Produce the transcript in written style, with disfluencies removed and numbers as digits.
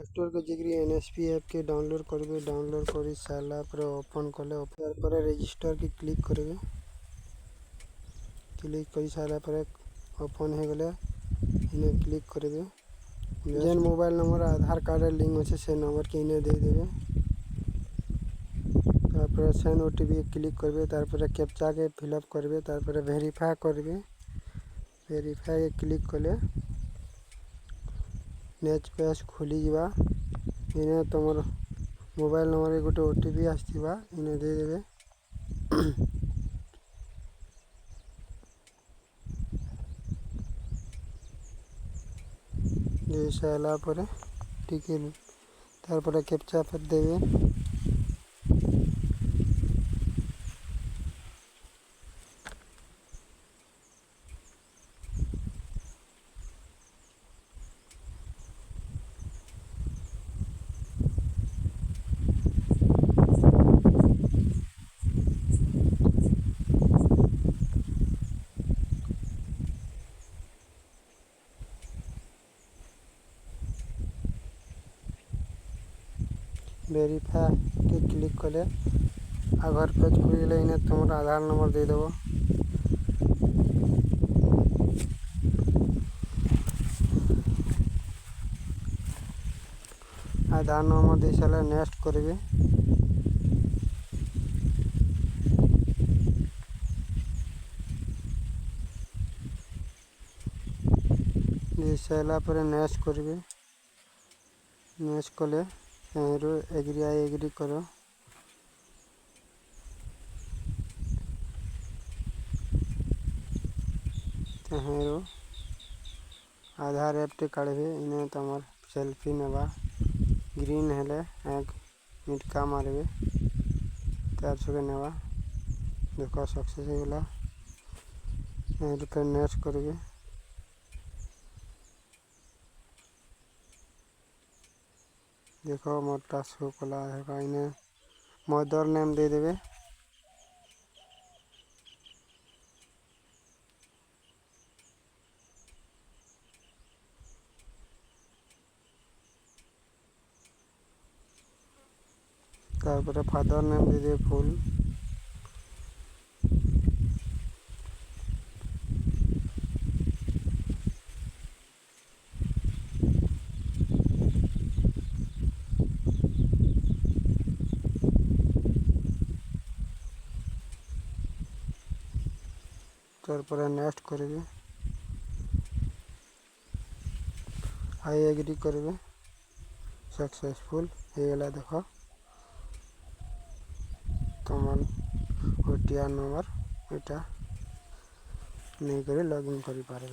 Store को जाकरी NSP app के download करेंगे। डाउनलोड कर सारा पर ओपन कले पर रजिस्टर की क्लिक करेंगे। क्लिक कर सारा पर ओपन हो गले इन्हें क्लिक करेंगे। जेन मोबाइल नंबर आधार कार्ड लिंक अच्छे से नंबर के इन्हें दे देवे। तारपर सेंड ओटीपी क्लिक करेंगे। तारपर कैप्चा के फिलअप करेंगे। तारपर वेरीफाई करेंगे। वेरीफाई क्लिक कले नेक्स्ट पेज खुली जावा। इन्हें तुम मोबाइल नंबर के गोटे ओटीपी आसवा इन्हें दे देवे। दे सारा पर टिके तारपर कैप्चा पर देवे। वेरीफाई के क्लिक कले आधार पेज खुल गए। इन्हें तुम आधार नंबर दे देव। आधार नंबर दे सारा नेक्स्ट करेंगे। दे सारा पर नेक्स्ट करेंगे। नेक्स्ट कले एग्री आई एग्री करो। आधार ऐप टे काढ़े इन्हें तुम सेल्फी नेबा ग्रीन हेले एक मिटका मारबे तार सके नेबा देखो सक्सेस होगा। नेक्स्ट करेंगे। देखो मोर टास्क कला है इन्हें मदर नेम दे देवे। तारपर फादर नेम दे दे फुल। तारपर नेक्स्ट करेंगे। आई एग्री करेंगे। सक्सेसफुल हो गला। देखो तुम ओटीआर नंबर यहाँ नहीं कर लॉगिन कर पारे।